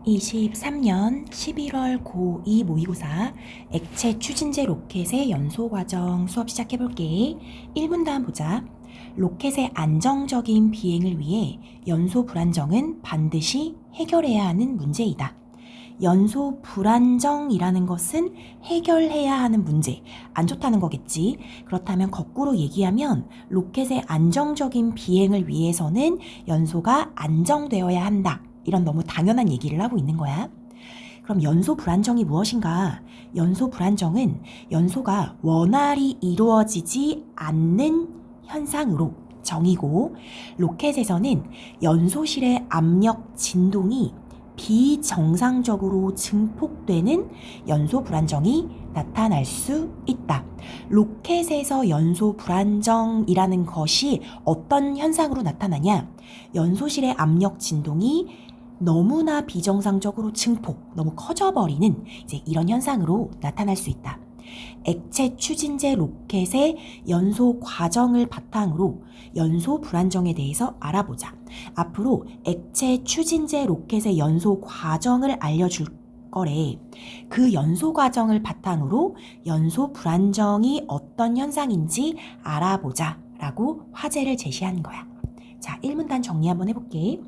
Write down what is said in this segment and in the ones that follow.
23년 11월 고2 모의고사 액체 추진제 로켓의 연소 과정 수업 시작해볼게. 1문단 보자. 로켓의 안정적인 비행을 위해 연소 불안정은 반드시 해결해야 하는 문제이다. 연소 불안정이라는 것은 해결해야 하는 문제, 안 좋다는 거겠지. 그렇다면 거꾸로 얘기하면 로켓의 안정적인 비행을 위해서는 연소가 안정되어야 한다. 이런 너무 당연한 얘기를 하고 있는 거야. 그럼 연소 불안정이 무엇인가? 연소 불안정은 연소가 원활히 이루어지지 않는 현상으로 정의고, 로켓에서는 연소실의 압력 진동이 비정상적으로 증폭되는 연소 불안정이 나타날 수 있다. 로켓에서 연소 불안정이라는 것이 어떤 현상으로 나타나냐? 연소실의 압력 진동이 너무나 비정상적으로 증폭, 너무 커져버리는 이제 이런 현상으로 나타날 수 있다. 액체 추진제 로켓의 연소 과정을 바탕으로 연소 불안정에 대해서 알아보자. 앞으로 액체 추진제 로켓의 연소 과정을 알려줄 거래. 그 연소 과정을 바탕으로 연소 불안정이 어떤 현상인지 알아보자 라고 화제를 제시한 거야. 자, 1문단 정리 한번 해볼게.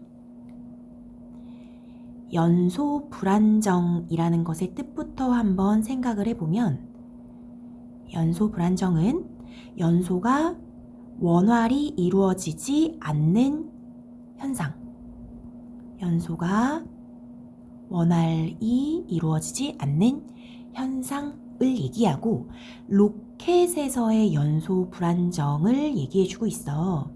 연소 불안정이라는 것의 뜻부터 한번 생각을 해보면, 연소 불안정은 연소가 원활히 이루어지지 않는 현상, 연소가 원활히 이루어지지 않는 현상을 얘기하고, 로켓에서의 연소 불안정을 얘기해주고 있어.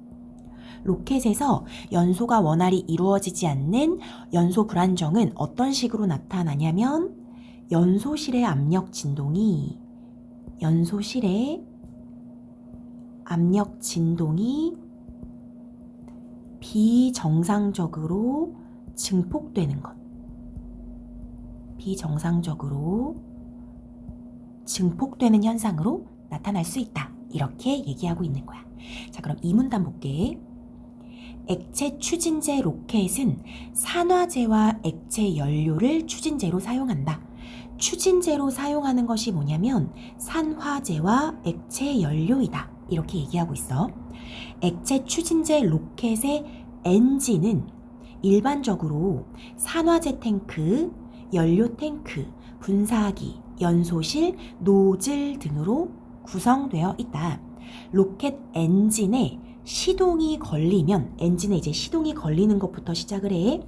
로켓에서 연소가 원활히 이루어지지 않는 연소 불안정은 어떤 식으로 나타나냐면, 연소실의 압력 진동이 비정상적으로 증폭되는 것. 비정상적으로 증폭되는 현상으로 나타날 수 있다. 이렇게 얘기하고 있는 거야. 자, 그럼 2문단 볼게. 액체 추진제 로켓은 산화제와 액체 연료를 추진제로 사용한다. 추진제로 사용하는 것이 뭐냐면 산화제와 액체 연료이다. 이렇게 얘기하고 있어. 액체 추진제 로켓의 엔진은 일반적으로 산화제 탱크, 연료 탱크, 분사기, 연소실, 노즐 등으로 구성되어 있다. 로켓 엔진에 시동이 걸리면, 엔진에 이제 시동이 걸리는 것부터 시작을 해.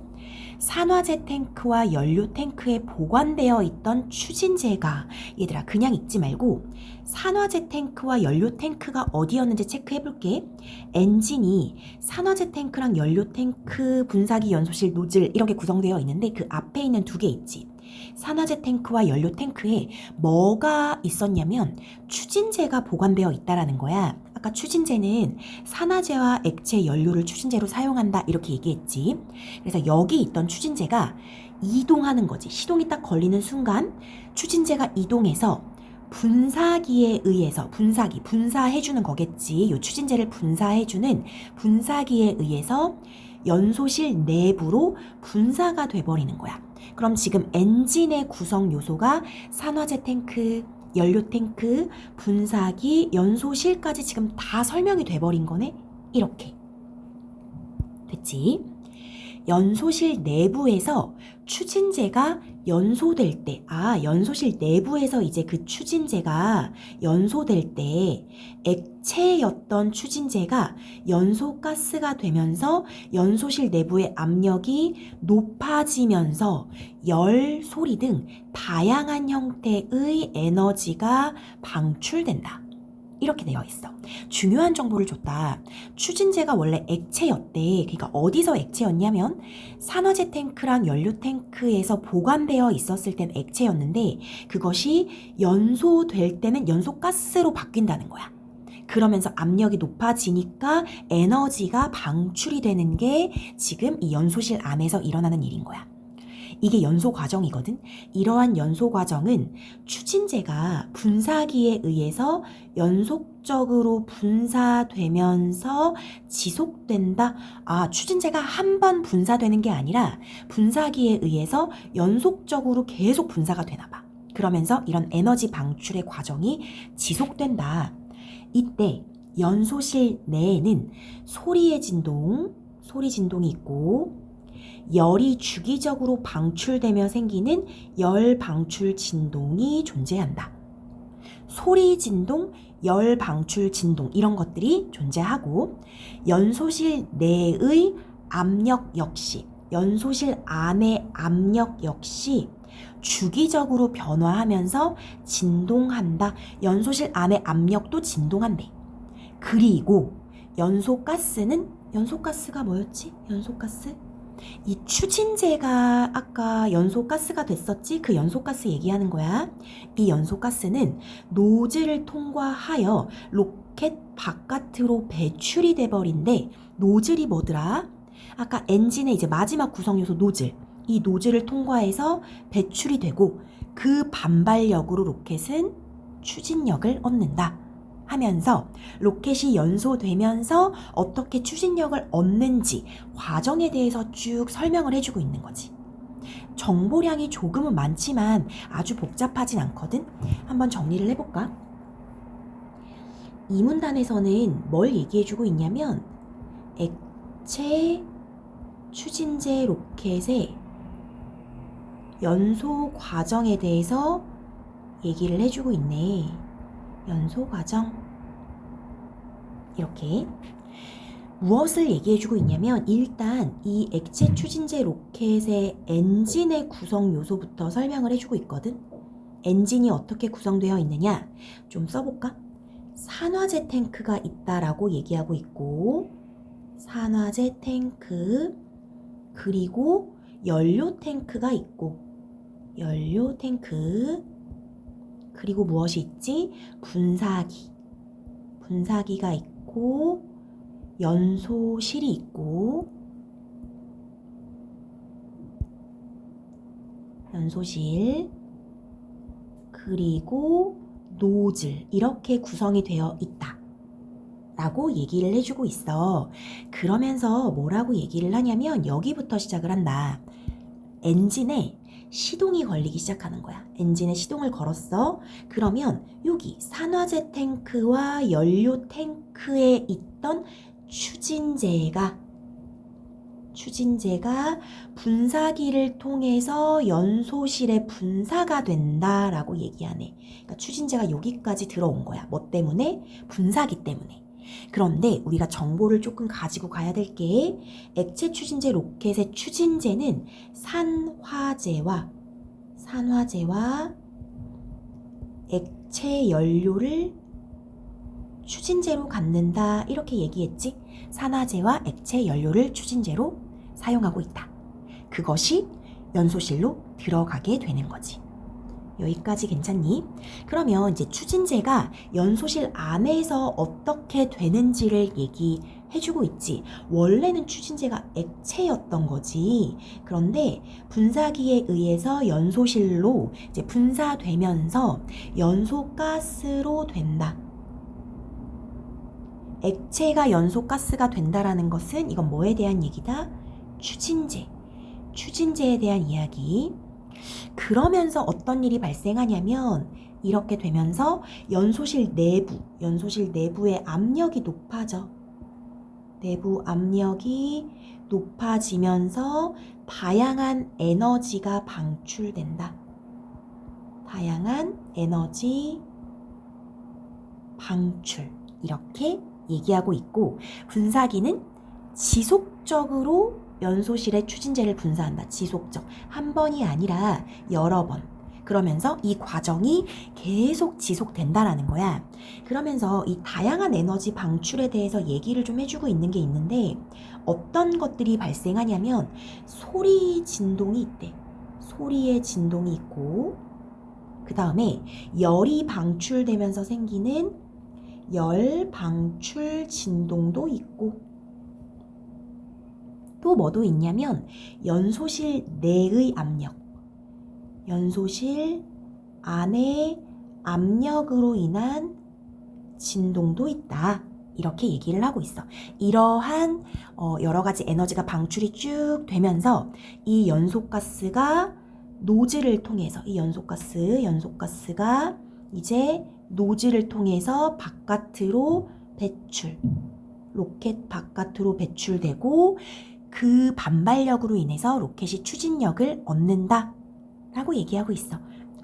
산화제 탱크와 연료 탱크에 보관되어 있던 추진제가, 얘들아 그냥 읽지 말고 산화제 탱크와 연료 탱크가 어디였는지 체크해 볼게. 엔진이 산화제 탱크랑 연료 탱크, 분사기, 연소실, 노즐 이렇게 구성되어 있는데 그 앞에 있는 두 개 있지. 산화제 탱크와 연료 탱크에 뭐가 있었냐면 추진제가 보관되어 있다라는 거야. 아까 추진제는 산화제와 액체 연료를 추진제로 사용한다 이렇게 얘기했지. 그래서 여기 있던 추진제가 이동하는 거지. 시동이 딱 걸리는 순간 추진제가 이동해서 분사기에 의해서, 분사해주는 거겠지. 요 추진제를 분사해주는 분사기에 의해서 연소실 내부로 분사가 돼버리는 거야. 그럼 지금 엔진의 구성 요소가 산화제 탱크, 연료 탱크, 분사기, 연소실까지 지금 다 설명이 돼버린 거네? 이렇게. 됐지? 연소실 내부에서 추진제가 연소될 때, 연소실 내부에서 이제 그 추진제가 연소될 때 액체였던 추진제가 연소가스가 되면서 연소실 내부의 압력이 높아지면서 열, 소리 등 다양한 형태의 에너지가 방출된다. 이렇게 되어 있어. 중요한 정보를 줬다. 추진제가 원래 액체였대. 그러니까 어디서 액체였냐면 산화제 탱크랑 연료 탱크에서 보관되어 있었을 땐 액체였는데 그것이 연소될 때는 연소가스로 바뀐다는 거야. 그러면서 압력이 높아지니까 에너지가 방출이 되는 게 지금 이 연소실 안에서 일어나는 일인 거야. 이게 연소 과정이거든. 이러한 연소 과정은 추진제가 분사기에 의해서 연속적으로 분사되면서 지속된다. 추진제가 한 번 분사되는 게 아니라 분사기에 의해서 연속적으로 계속 분사가 되나 봐. 그러면서 이런 에너지 방출의 과정이 지속된다. 이때 연소실 내에는 소리 진동이 있고 열이 주기적으로 방출되며 생기는 열 방출 진동이 존재한다. 소리 진동, 열 방출 진동 이런 것들이 존재하고 연소실 내의 압력 역시 연소실 안의 압력 역시 주기적으로 변화하면서 진동한다. 연소실 안의 압력도 진동한대. 그리고 연소가스가 뭐였지? 이 추진제가 아까 연소가스가 됐었지? 그 연소가스 얘기하는 거야. 이 연소가스는 노즐을 통과하여 로켓 바깥으로 배출이 돼버린데 노즐이 뭐더라? 아까 엔진의 이제 마지막 구성 요소 노즐. 이 노즐을 통과해서 배출이 되고 그 반발력으로 로켓은 추진력을 얻는다. 하면서 로켓이 연소되면서 어떻게 추진력을 얻는지 과정에 대해서 쭉 설명을 해주고 있는 거지. 정보량이 조금은 많지만 아주 복잡하진 않거든. 한번 정리를 해볼까? 이 문단에서는 뭘 얘기해주고 있냐면 액체 추진제 로켓의 연소 과정에 대해서 얘기를 해주고 있네. 연소 과정. 이렇게 무엇을 얘기해주고 있냐면 일단 이 액체 추진제 로켓의 엔진의 구성 요소부터 설명을 해주고 있거든. 엔진이 어떻게 구성되어 있느냐 좀 써볼까? 산화제 탱크가 있다라고 얘기하고 있고 산화제 탱크 그리고 연료 탱크가 있고 연료 탱크 그리고 무엇이 있지? 분사기가 있고 연소실이 있고 연소실 그리고 노즐 이렇게 구성이 되어 있다 라고 얘기를 해주고 있어. 그러면서 뭐라고 얘기를 하냐면 여기부터 시작을 한다. 엔진에 시동이 걸리기 시작하는 거야. 엔진에 시동을 걸었어. 그러면 여기 산화제 탱크와 연료 탱크에 있던 추진제가 분사기를 통해서 연소실에 분사가 된다라고 얘기하네. 그러니까 추진제가 여기까지 들어온 거야. 뭐 때문에? 분사기 때문에. 그런데 우리가 정보를 조금 가지고 가야 될 게 액체 추진제 로켓의 추진제는 산화제와 액체 연료를 추진제로 갖는다 이렇게 얘기했지. 산화제와 액체 연료를 추진제로 사용하고 있다. 그것이 연소실로 들어가게 되는 거지. 여기까지 괜찮니? 그러면 이제 추진제가 연소실 안에서 어떻게 되는지를 얘기해주고 있지. 원래는 추진제가 액체였던 거지. 그런데 분사기에 의해서 연소실로 이제 분사되면서 연소가스로 된다. 액체가 연소가스가 된다라는 것은 이건 뭐에 대한 얘기다? 추진제에 대한 이야기. 그러면서 어떤 일이 발생하냐면 이렇게 되면서 연소실 내부의 압력이 높아져. 내부 압력이 높아지면서 다양한 에너지가 방출된다. 다양한 에너지 방출. 이렇게 얘기하고 있고 분사기는 지속적으로 연소실에 추진제를 분사한다. 지속적. 한 번이 아니라 여러 번. 그러면서 이 과정이 계속 지속된다라는 거야. 그러면서 이 다양한 에너지 방출에 대해서 얘기를 좀 해주고 있는 게 있는데 어떤 것들이 발생하냐면 소리 진동이 있대. 소리의 진동이 있고 그 다음에 열이 방출되면서 생기는 열 방출 진동도 있고 또 뭐도 있냐면 연소실 내의 압력 연소실 안에 압력으로 인한 진동도 있다. 이렇게 얘기를 하고 있어. 이러한 여러 가지 에너지가 방출이 쭉 되면서 이 연소가스가 노즐을 통해서 이 연소가스가 이제 노즐을 통해서 바깥으로 배출, 로켓 바깥으로 배출되고 그 반발력으로 인해서 로켓이 추진력을 얻는다 라고 얘기하고 있어.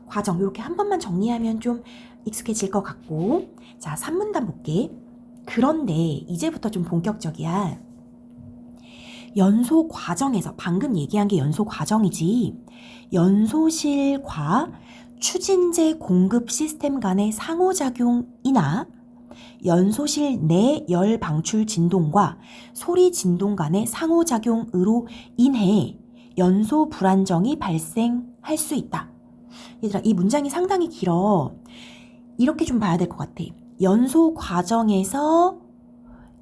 과정 이렇게 한 번만 정리하면 좀 익숙해질 것 같고, 자 3문단 볼게. 그런데 이제부터 좀 본격적이야. 연소 과정에서 방금 얘기한 게 연소 과정이지, 연소실과 추진제 공급 시스템 간의 상호작용이나 연소실 내 열 방출 진동과 소리 진동 간의 상호작용으로 인해 연소 불안정이 발생할 수 있다. 얘들아, 이 문장이 상당히 길어. 이렇게 좀 봐야 될 것 같아. 연소 과정에서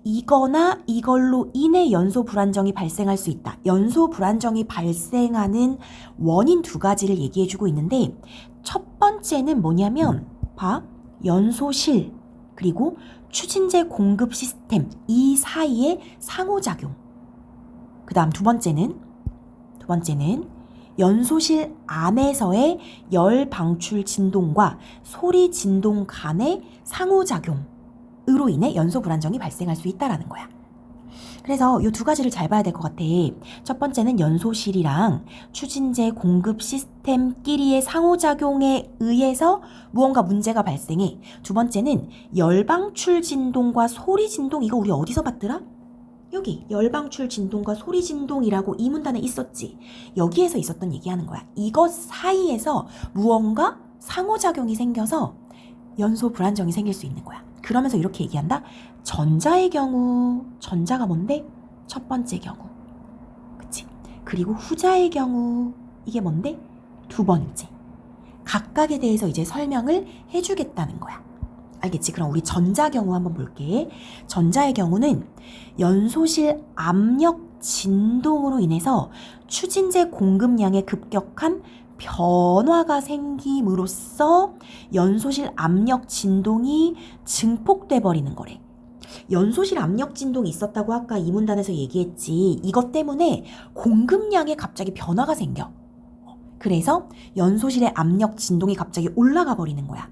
이거나 이걸로 인해 연소 불안정이 발생할 수 있다. 연소 불안정이 발생하는 원인 두 가지를 얘기해주고 있는데, 첫 번째는 뭐냐면 봐. 연소실 그리고 추진제 공급 시스템 이 사이의 상호작용. 그 다음 두 번째는 연소실 안에서의 열 방출 진동과 소리 진동 간의 상호작용으로 인해 연소 불안정이 발생할 수 있다라는 거야. 그래서 이 두 가지를 잘 봐야 될 것 같아. 첫 번째는 연소실이랑 추진제 공급 시스템끼리의 상호작용에 의해서 무언가 문제가 발생해. 두 번째는 열방출 진동과 소리 진동, 이거 우리 어디서 봤더라? 여기 열방출 진동과 소리 진동이라고 이 문단에 있었지. 여기에서 있었던 얘기하는 거야. 이것 사이에서 무언가 상호작용이 생겨서 연소 불안정이 생길 수 있는 거야. 그러면서 이렇게 얘기한다. 전자의 경우, 전자가 뭔데? 첫 번째 경우. 그치? 그리고 후자의 경우, 이게 뭔데? 두 번째. 각각에 대해서 이제 설명을 해주겠다는 거야. 알겠지? 그럼 우리 전자 경우 한번 볼게. 전자의 경우는 연소실 압력 진동으로 인해서 추진제 공급량의 급격한 변화가 생김으로써 연소실 압력 진동이 증폭돼 버리는 거래. 연소실 압력 진동이 있었다고 아까 이 문단에서 얘기했지. 이것 때문에 공급량에 갑자기 변화가 생겨. 그래서 연소실의 압력 진동이 갑자기 올라가 버리는 거야.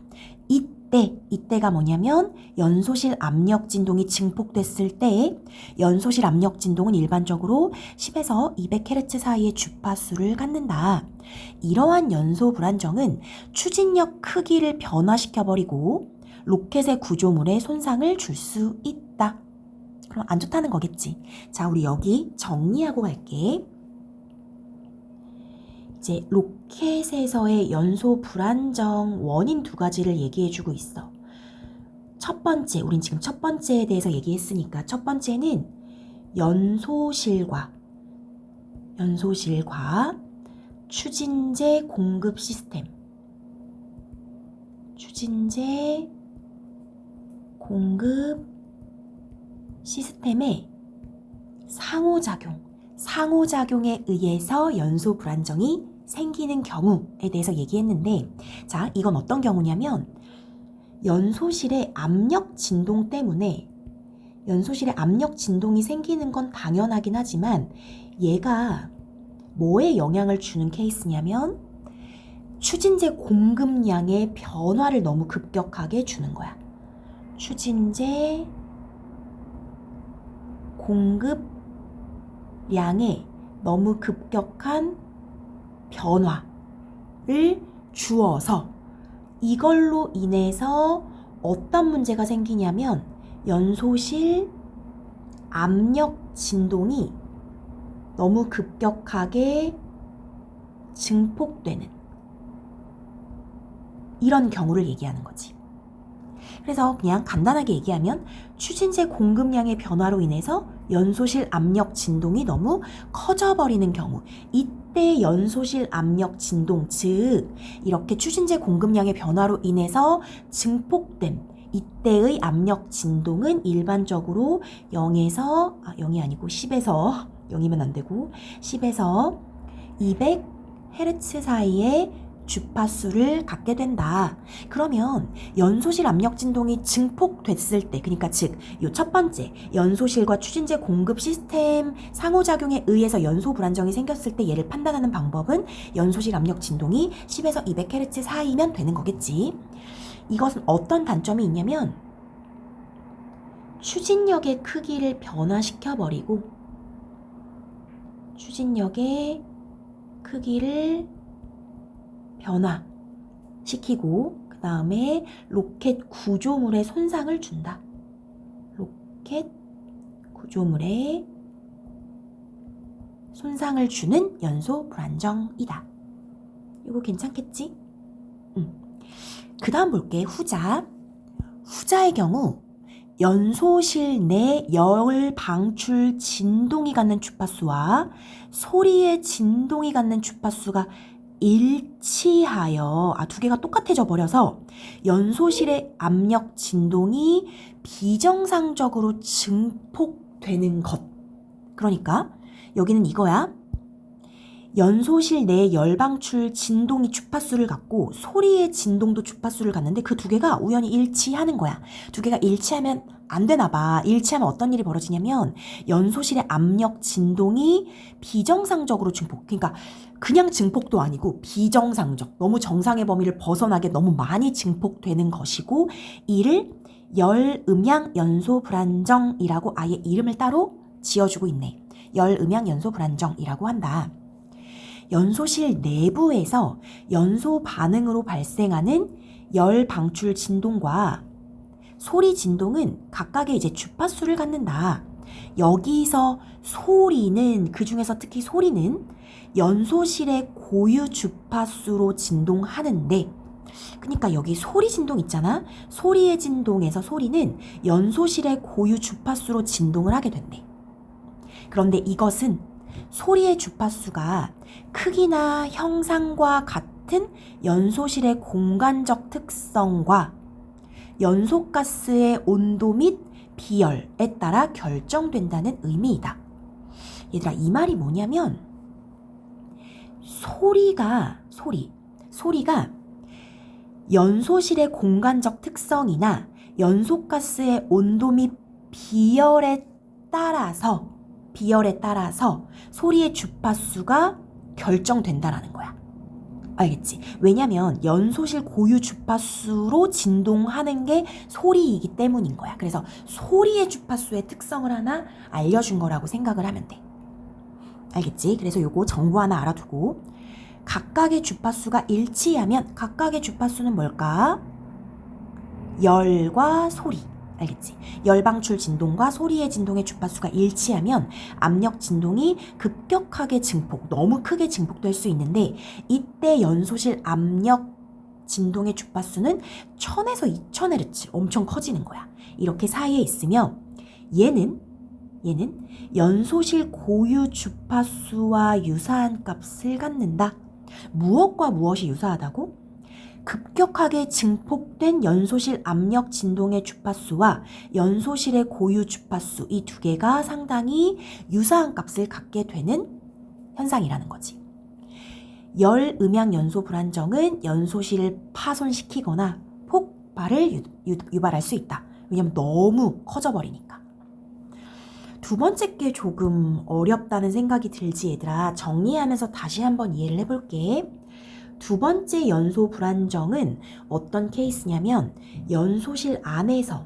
이때가 뭐냐면 연소실 압력 진동이 증폭됐을 때, 연소실 압력 진동은 일반적으로 10에서 200Hz 사이의 주파수를 갖는다. 이러한 연소 불안정은 추진력 크기를 변화시켜버리고 로켓의 구조물에 손상을 줄 수 있다. 그럼 안 좋다는 거겠지. 자, 우리 여기 정리하고 갈게. 이제 로켓에서의 연소 불안정 원인 두 가지를 얘기해주고 있어. 첫 번째, 우린 지금 첫 번째에 대해서 얘기했으니까 첫 번째는 연소실과 추진제 공급 시스템, 추진제 공급 시스템의 상호작용에 의해서 연소 불안정이 생기는 경우에 대해서 얘기했는데, 자, 이건 어떤 경우냐면 연소실의 압력 진동 때문에, 연소실의 압력 진동이 생기는 건 당연하긴 하지만 얘가 뭐에 영향을 주는 케이스냐면 추진제 공급량의 변화를 너무 급격하게 주는 거야. 추진제 공급량의 너무 급격한 변화를 주어서 이걸로 인해서 어떤 문제가 생기냐면 연소실 압력 진동이 너무 급격하게 증폭되는 이런 경우를 얘기하는 거지. 그래서 그냥 간단하게 얘기하면 추진제 공급량의 변화로 인해서 연소실 압력 진동이 너무 커져버리는 경우, 이때 연소실 압력 진동, 즉 이렇게 추진제 공급량의 변화로 인해서 증폭된 이때의 압력 진동은 일반적으로 0이 아니고 10에서 0이면 안 되고 10에서 200Hz 사이의 주파수를 갖게 된다. 그러면 연소실 압력 진동이 증폭됐을 때, 그러니까 즉 요 첫 번째 연소실과 추진제 공급 시스템 상호작용에 의해서 연소 불안정이 생겼을 때 얘를 판단하는 방법은 연소실 압력 진동이 10에서 200Hz 사이면 되는 거겠지. 이것은 어떤 단점이 있냐면 추진력의 크기를 변화시켜버리고 추진력의 크기를 변화시키고 그 다음에 로켓 구조물에 손상을 준다. 로켓 구조물에 손상을 주는 연소 불안정이다. 이거 괜찮겠지? 그 다음 볼게. 후자. 후자의 경우 연소실 내 열 방출 진동이 갖는 주파수와 소리의 진동이 갖는 주파수가 일치하여 두 개가 똑같아져 버려서 연소실의 압력 진동이 비정상적으로 증폭되는 것. 그러니까 여기는 이거야. 연소실 내 열방출 진동이 주파수를 갖고 소리의 진동도 주파수를 갖는데 그 두 개가 우연히 일치하는 거야. 두 개가 일치하면 안 되나 봐. 일치하면 어떤 일이 벌어지냐면 연소실의 압력 진동이 비정상적으로 증폭. 그러니까 그냥 증폭도 아니고 비정상적. 너무 정상의 범위를 벗어나게 너무 많이 증폭되는 것이고 이를 열음양 연소 불안정이라고 아예 이름을 따로 지어주고 있네. 열음양 연소 불안정이라고 한다. 연소실 내부에서 연소 반응으로 발생하는 열 방출 진동과 소리 진동은 각각의 이제 주파수를 갖는다. 여기서 소리는, 그 중에서 특히 소리는 연소실의 고유 주파수로 진동하는데, 그러니까 여기 소리 진동 있잖아. 소리의 진동에서 소리는 연소실의 고유 주파수로 진동을 하게 된대. 그런데 이것은 소리의 주파수가 크기나 형상과 같은 연소실의 공간적 특성과 연소가스의 온도 및 비열에 따라 결정된다는 의미이다. 얘들아, 이 말이 뭐냐면 소리가 연소실의 공간적 특성이나 연소가스의 온도 및 비열에 따라서 소리의 주파수가 결정된다라는 거야. 알겠지? 왜냐면 연소실 고유 주파수로 진동하는 게 소리이기 때문인 거야. 그래서 소리의 주파수의 특성을 하나 알려준 거라고 생각을 하면 돼. 알겠지? 그래서 요거 정보 하나 알아두고 각각의 주파수가 일치하면 각각의 주파수는 뭘까? 열과 소리. 알겠지? 열방출 진동과 소리의 진동의 주파수가 일치하면 압력 진동이 급격하게 증폭, 너무 크게 증폭될 수 있는데 이때 연소실 압력 진동의 주파수는 1000에서 2000Hz 엄청 커지는 거야. 이렇게 사이에 있으며 얘는 연소실 고유 주파수와 유사한 값을 갖는다. 무엇과 무엇이 유사하다고? 급격하게 증폭된 연소실 압력 진동의 주파수와 연소실의 고유 주파수, 이 두 개가 상당히 유사한 값을 갖게 되는 현상이라는 거지. 열 음양 연소 불안정은 연소실을 파손시키거나 폭발을 유발할 수 있다. 왜냐면 너무 커져버리니까. 두 번째 게 조금 어렵다는 생각이 들지 얘들아. 정리하면서 다시 한번 이해를 해볼게. 두 번째 연소 불안정은 어떤 케이스냐면 연소실 안에서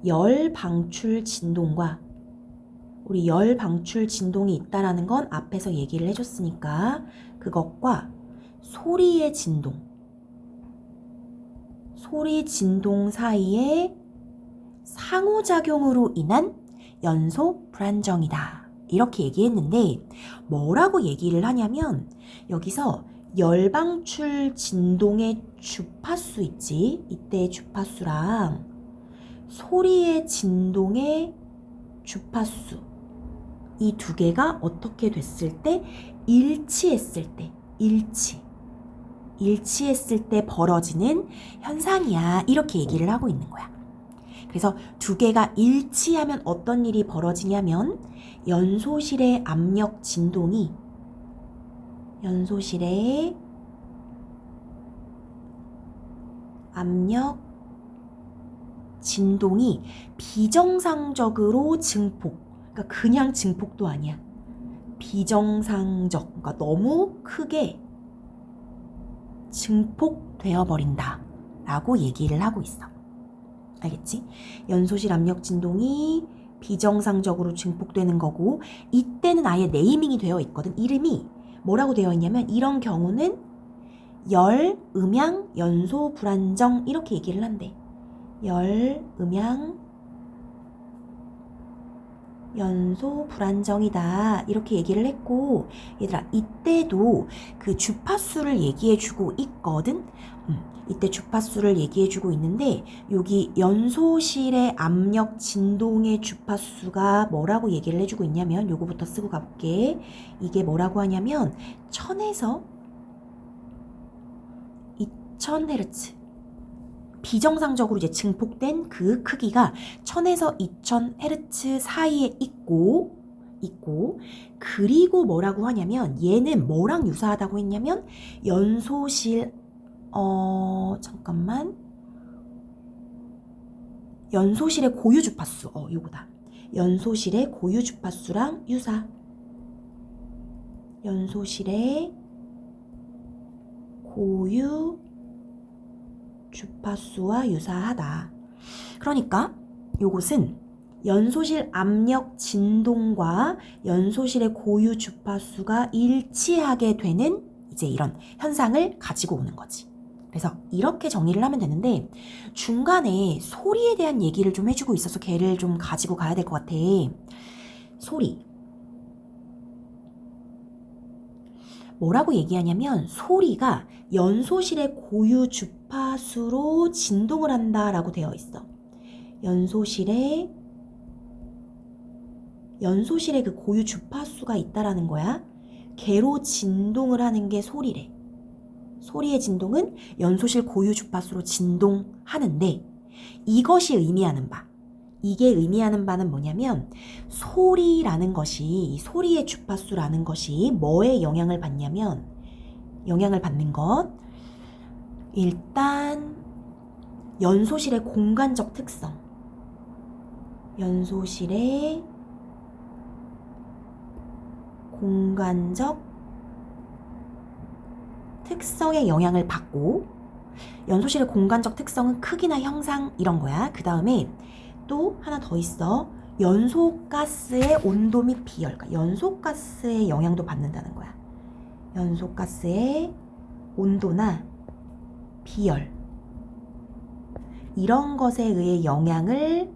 열 방출 진동과 우리 열 방출 진동이 있다라는 건 앞에서 얘기를 해줬으니까 그것과 소리의 진동, 소리 진동 사이의 상호작용으로 인한 연소 불안정이다. 이렇게 얘기했는데 뭐라고 얘기를 하냐면 여기서 열방출 진동의 주파수 있지? 이때의 주파수랑 소리의 진동의 주파수 이 두 개가 어떻게 됐을 때 일치했을 때 벌어지는 현상이야. 이렇게 얘기를 하고 있는 거야. 그래서 두 개가 일치하면 어떤 일이 벌어지냐면 연소실의 압력 진동이 비정상적으로 증폭, 그러니까 그냥 증폭도 아니야. 비정상적, 그러니까 너무 크게 증폭되어 버린다 라고 얘기를 하고 있어. 알겠지? 연소실 압력 진동이 비정상적으로 증폭되는 거고, 이때는 아예 네이밍이 되어 있거든. 이름이 뭐라고 되어 있냐면 이런 경우는 열, 음양, 연소 불안정 이렇게 얘기를 한대. 열, 음양, 연소 불안정이다 이렇게 얘기를 했고, 얘들아 이때도 그 주파수를 얘기해주고 있거든. 이때 주파수를 얘기해주고 있는데 여기 연소실의 압력 진동의 주파수가 뭐라고 얘기를 해주고 있냐면 요거부터 쓰고 가볼게. 이게 뭐라고 하냐면 1000에서 2000Hz, 비정상적으로 이제 증폭된 그 크기가 1000에서 2000Hz 사이에 있고, 그리고 뭐라고 하냐면 얘는 뭐랑 유사하다고 했냐면 연소실 연소실의 고유 주파수, 요거다. 연소실의 고유 주파수랑 유사. 연소실의 고유 주파수와 유사하다. 그러니까 요것은 연소실 압력 진동과 연소실의 고유 주파수가 일치하게 되는 이제 이런 현상을 가지고 오는 거지. 그래서 이렇게 정리를 하면 되는데 중간에 소리에 대한 얘기를 좀 해주고 있어서 걔를 좀 가지고 가야 될 것 같아. 소리. 뭐라고 얘기하냐면 소리가 연소실의 고유 주파수로 진동을 한다라고 되어 있어. 연소실에 그 고유 주파수가 있다라는 거야. 걔로 진동을 하는 게 소리래. 소리의 진동은 연소실 고유 주파수로 진동하는데 이것이 의미하는 바, 이게 의미하는 바는 뭐냐면 소리라는 것이, 이 소리의 주파수라는 것이 뭐에 영향을 받냐면, 영향을 받는 것, 일단 연소실의 공간적 특성, 연소실의 공간적 특성에 영향을 받고, 연소실의 공간적 특성은 크기나 형상 이런 거야. 그 다음에 또 하나 더 있어. 연소가스의 온도 및 비열, 그러니까 연소가스의 영향도 받는다는 거야. 연소가스의 온도나 비열 이런 것에 의해 영향을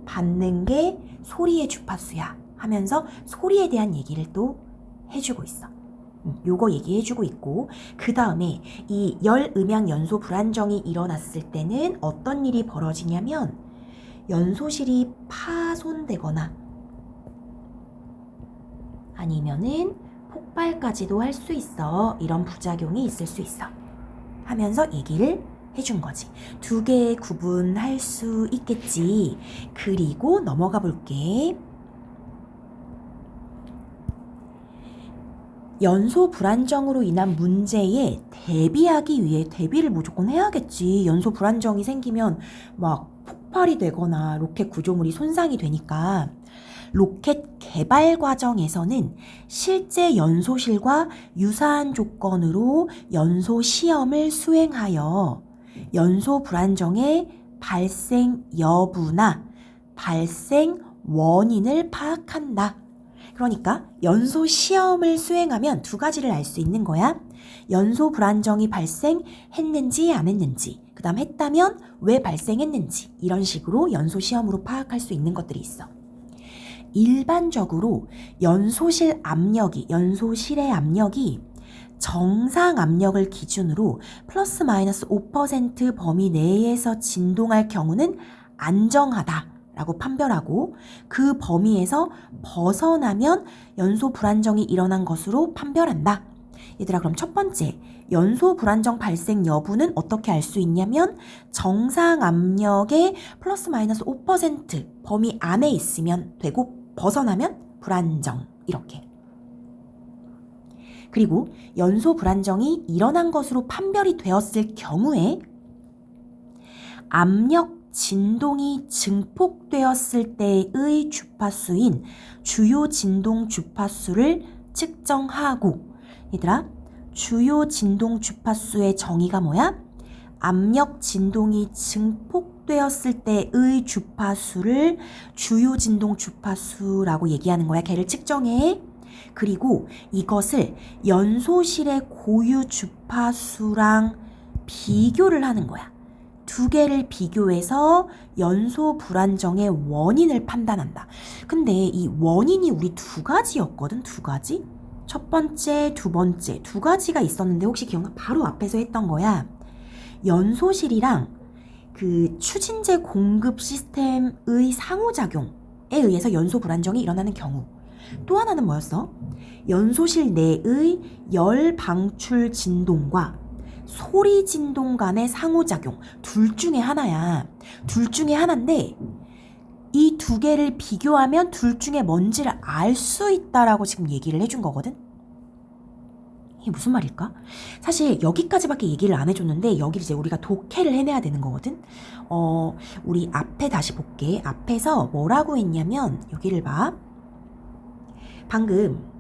받는 게 소리의 주파수야 하면서 소리에 대한 얘기를 또 해주고 있어. 요거 얘기해주고 있고, 그 다음에 이 열, 음양, 연소 불안정이 일어났을 때는 어떤 일이 벌어지냐면 연소실이 파손되거나 아니면은 폭발까지도 할 수 있어. 이런 부작용이 있을 수 있어 하면서 얘기를 해준 거지. 두 개 구분할 수 있겠지. 그리고 넘어가 볼게. 연소 불안정으로 인한 문제에 대비하기 위해, 대비를 무조건 해야겠지. 연소 불안정이 생기면 막 폭발이 되거나 로켓 구조물이 손상이 되니까 로켓 개발 과정에서는 실제 연소실과 유사한 조건으로 연소 시험을 수행하여 연소 불안정의 발생 여부나 발생 원인을 파악한다. 그러니까 연소 시험을 수행하면 두 가지를 알 수 있는 거야. 연소 불안정이 발생했는지 안 했는지, 그 다음 했다면 왜 발생했는지, 이런 식으로 연소 시험으로 파악할 수 있는 것들이 있어. 일반적으로 연소실의 압력이 정상 압력을 기준으로 플러스 마이너스 5% 범위 내에서 진동할 경우는 안정하다 라고 판별하고, 그 범위에서 벗어나면 연소 불안정이 일어난 것으로 판별한다. 얘들아, 그럼 첫 번째, 연소 불안정 발생 여부는 어떻게 알 수 있냐면 정상 압력의 플러스 마이너스 5% 범위 안에 있으면 되고 벗어나면 불안정, 이렇게. 그리고 연소 불안정이 일어난 것으로 판별이 되었을 경우에 압력 진동이 증폭되었을 때의 주파수인 주요 진동 주파수를 측정하고, 얘들아, 주요 진동 주파수의 정의가 뭐야? 압력 진동이 증폭되었을 때의 주파수를 주요 진동 주파수라고 얘기하는 거야. 걔를 측정해. 그리고 이것을 연소실의 고유 주파수랑 비교를 하는 거야. 두 개를 비교해서 연소 불안정의 원인을 판단한다. 근데 이 원인이 우리 두 가지였거든, 두 가지? 첫 번째, 두 번째, 두 가지가 있었는데 혹시 기억나? 바로 앞에서 했던 거야. 연소실이랑 그 추진제 공급 시스템의 상호작용에 의해서 연소 불안정이 일어나는 경우. 또 하나는 뭐였어? 연소실 내의 열 방출 진동과 소리 진동 간의 상호작용. 둘 중에 하나야. 둘 중에 하나인데 이 두 개를 비교하면 둘 중에 뭔지를 알 수 있다라고 지금 얘기를 해준 거거든. 이게 무슨 말일까? 사실 여기까지밖에 얘기를 안 해줬는데 여기를 이제 우리가 독해를 해내야 되는 거거든. 우리 앞에 다시 볼게. 앞에서 뭐라고 했냐면 여기를 봐. 방금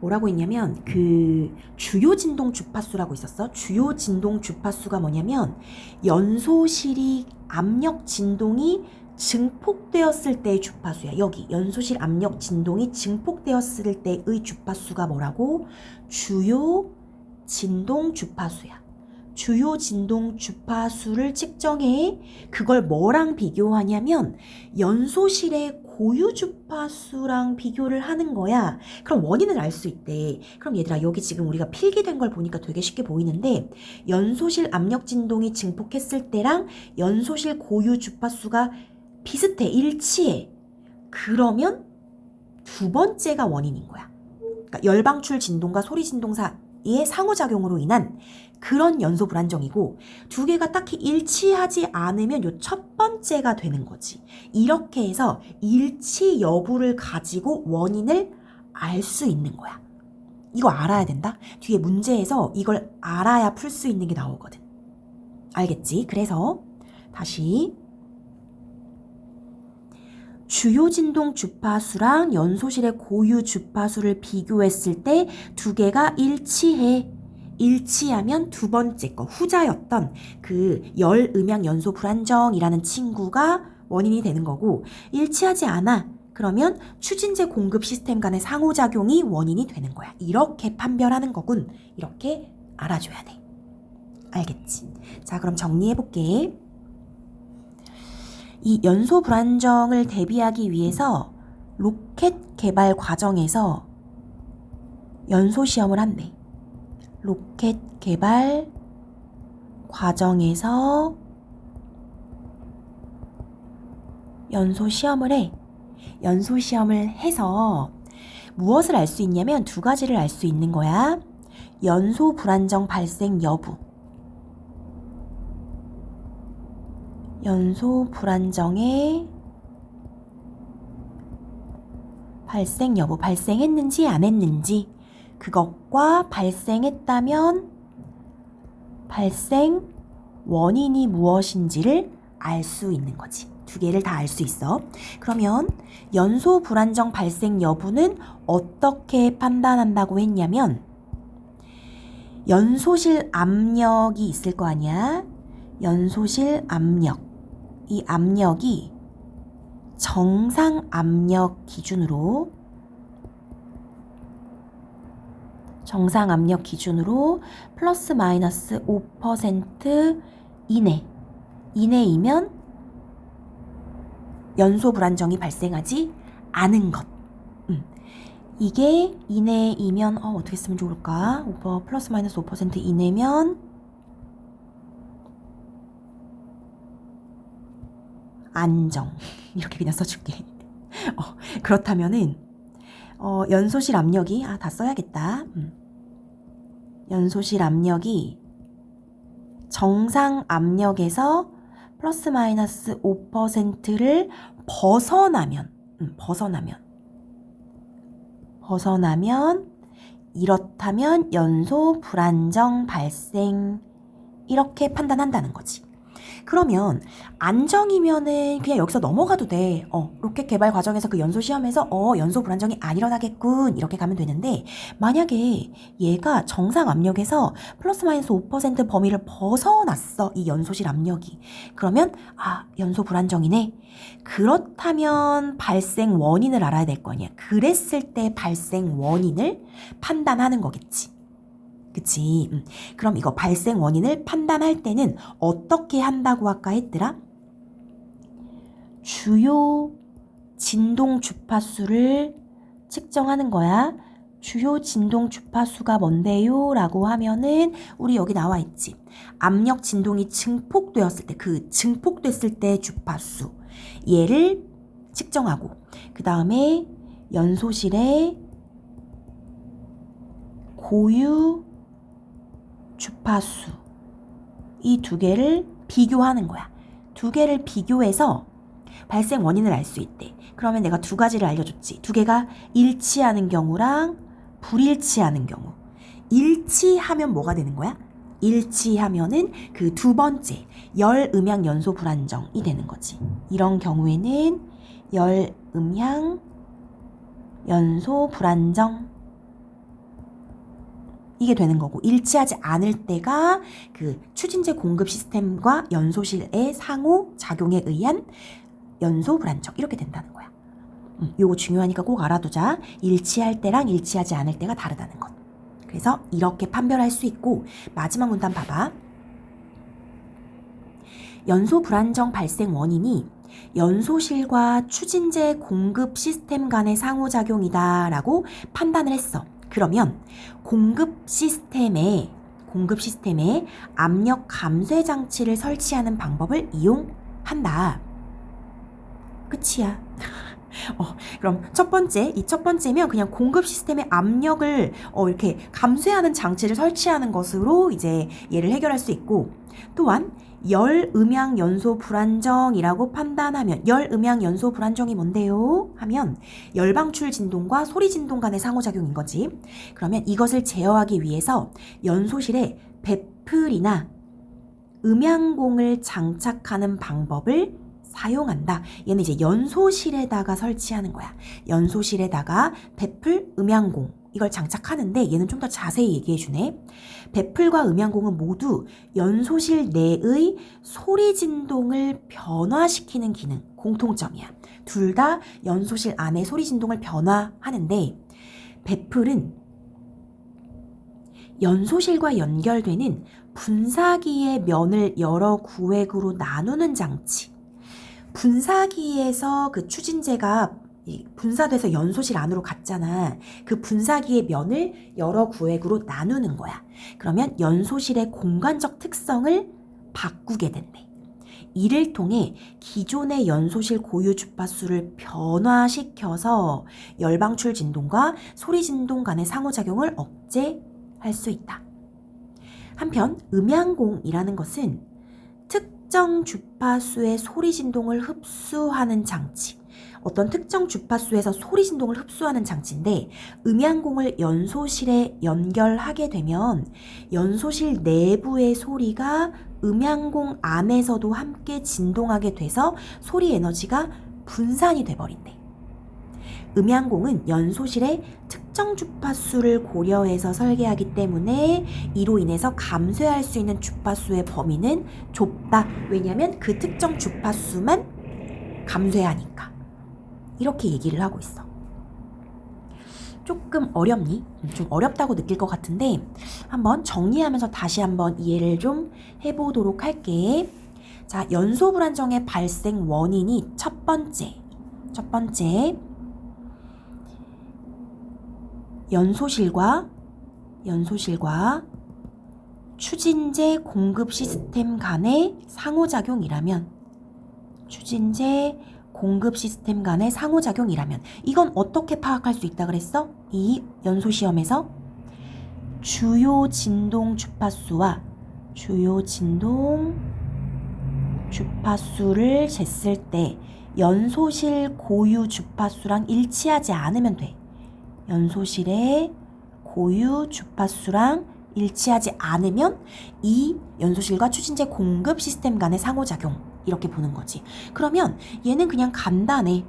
뭐라고 했냐면 그 주요 진동 주파수라고 있었어. 주요 진동 주파수가 뭐냐면 연소실이 압력 진동이 증폭되었을 때의 주파수야. 여기 연소실 압력 진동이 증폭되었을 때의 주파수가 뭐라고? 주요 진동 주파수야. 주요 진동 주파수를 측정해. 그걸 뭐랑 비교하냐면 연소실의 고유 주파수랑 비교를 하는 거야. 그럼 원인을 알 수 있대. 그럼 얘들아, 여기 지금 우리가 필기된 걸 보니까 되게 쉽게 보이는데 연소실 압력 진동이 증폭했을 때랑 연소실 고유 주파수가 비슷해, 일치해. 그러면 두 번째가 원인인 거야. 그러니까 열방출 진동과 소리 진동 사이의 상호작용으로 인한 그런 연소 불안정이고, 두 개가 딱히 일치하지 않으면 요 첫 번째가 되는 거지. 이렇게 해서 일치 여부를 가지고 원인을 알 수 있는 거야. 이거 알아야 된다. 뒤에 문제에서 이걸 알아야 풀 수 있는 게 나오거든. 알겠지? 그래서 다시 주요 진동 주파수랑 연소실의 고유 주파수를 비교했을 때 두 개가 일치해. 일치하면 두 번째 거, 후자였던 그 열 음향 연소 불안정이라는 친구가 원인이 되는 거고, 일치하지 않아. 그러면 추진제 공급 시스템 간의 상호작용이 원인이 되는 거야. 이렇게 판별하는 거군. 이렇게 알아줘야 돼. 알겠지? 자, 그럼 정리해볼게. 이 연소 불안정을 대비하기 위해서 로켓 개발 과정에서 연소 시험을 한대. 로켓 개발 과정에서 연소 시험을 해. 연소 시험을 해서 무엇을 알 수 있냐면 두 가지를 알 수 있는 거야. 연소 불안정 발생 여부. 연소 불안정의 발생 여부, 발생했는지 안 했는지, 그것과 발생했다면 발생 원인이 무엇인지를 알 수 있는 거지. 두 개를 다 알 수 있어. 그러면 연소 불안정 발생 여부는 어떻게 판단한다고 했냐면 연소실 압력이 있을 거 아니야. 연소실 압력. 이 압력이 정상 압력 기준으로 플러스 마이너스 5% 이내이면 연소 불안정이 발생하지 않은 것. 이게 이내이면 어떻게 쓰면 좋을까? 플러스 마이너스 5% 이내면 안정. 이렇게 그냥 써줄게. 그렇다면은 연소실 압력이 다 써야겠다. 연소실 압력이 정상 압력에서 플러스 마이너스 5%를 벗어나면 이렇다면 연소 불안정 발생 이렇게 판단한다는 거지. 그러면 안정이면은 그냥 여기서 넘어가도 돼. 로켓 개발 과정에서 그 연소 시험에서 연소 불안정이 안 일어나겠군 이렇게 가면 되는데 만약에 얘가 정상 압력에서 플러스 마이너스 5% 범위를 벗어났어. 이 연소실 압력이. 그러면 연소 불안정이네. 그렇다면 발생 원인을 알아야 될 거 아니야. 그랬을 때 발생 원인을 판단하는 거겠지. 그치? 그럼 이거 발생 원인을 판단할 때는 어떻게 한다고 아까 했더라? 주요 진동 주파수를 측정하는 거야. 주요 진동 주파수가 뭔데요? 라고 하면은 우리 여기 나와 있지. 압력 진동이 증폭되었을 때, 그 증폭됐을 때 주파수. 얘를 측정하고 그 다음에 연소실의 고유 주파수 이 두 개를 비교하는 거야. 두 개를 비교해서 발생 원인을 알 수 있대. 그러면 내가 두 가지를 알려줬지. 두 개가 일치하는 경우랑 불일치하는 경우. 일치하면 뭐가 되는 거야? 일치하면은 그 두 번째 열음향 연소 불안정이 되는 거지. 이런 경우에는 열음향 연소 불안정 이게 되는 거고, 일치하지 않을 때가 그 추진제 공급 시스템과 연소실의 상호 작용에 의한 연소 불안정 이렇게 된다는 거야. 요거 중요하니까 꼭 알아두자. 일치할 때랑 일치하지 않을 때가 다르다는 것. 그래서 이렇게 판별할 수 있고, 마지막 문단 봐봐. 연소 불안정 발생 원인이 연소실과 추진제 공급 시스템 간의 상호작용이다 라고 판단을 했어. 그러면 공급 시스템에 압력 감쇄 장치를 설치하는 방법을 이용한다. 끝이야. 그럼 첫 번째면 그냥 공급 시스템의 압력을 이렇게 감쇄하는 장치를 설치하는 것으로 이제 얘를 해결할 수 있고, 또한 열음향 연소 불안정이라고 판단하면, 열음향 연소 불안정이 뭔데요? 하면 열방출 진동과 소리 진동 간의 상호작용인 거지. 그러면 이것을 제어하기 위해서 연소실에 배플이나 음향공을 장착하는 방법을 사용한다. 얘는 이제 연소실에다가 설치하는 거야. 연소실에다가 배플, 음향공 이걸 장착하는데 얘는 좀 더 자세히 얘기해 주네. 배플과 음향공은 모두 연소실 내의 소리 진동을 변화시키는 기능, 공통점이야. 둘 다 연소실 안에 소리 진동을 변화하는데, 배플은 연소실과 연결되는 분사기의 면을 여러 구획으로 나누는 장치. 분사기에서 그 추진제가 분사돼서 연소실 안으로 갔잖아. 그 분사기의 면을 여러 구획으로 나누는 거야. 그러면 연소실의 공간적 특성을 바꾸게 된대. 이를 통해 기존의 연소실 고유 주파수를 변화시켜서 열방출 진동과 소리 진동 간의 상호작용을 억제할 수 있다. 한편 음향공이라는 것은 특정 주파수의 소리 진동을 흡수하는 장치, 어떤 특정 주파수에서 소리 진동을 흡수하는 장치인데, 음향공을 연소실에 연결하게 되면 연소실 내부의 소리가 음향공 안에서도 함께 진동하게 돼서 소리 에너지가 분산이 돼버린대. 음향공은 연소실의 특정 주파수를 고려해서 설계하기 때문에 이로 인해서 감쇄할 수 있는 주파수의 범위는 좁다. 왜냐하면 그 특정 주파수만 감쇄하니까. 이렇게 얘기를 하고 있어. 조금 어렵니? 좀 어렵다고 느낄 것 같은데 한번 정리하면서 다시 한번 이해를 좀 해보도록 할게. 자, 연소 불안정의 발생 원인이 첫 번째 연소실과 추진제 공급 시스템 간의 상호작용이라면, 이건 어떻게 파악할 수 있다 그랬어? 이 연소 시험에서 주요 진동 주파수와 주요 진동 주파수를 쟀을 때 연소실 고유 주파수랑 일치하지 않으면 돼. 연소실의 고유 주파수랑 일치하지 않으면 이 연소실과 추진제 공급 시스템 간의 상호작용 이렇게 보는 거지. 그러면 얘는 그냥 간단해.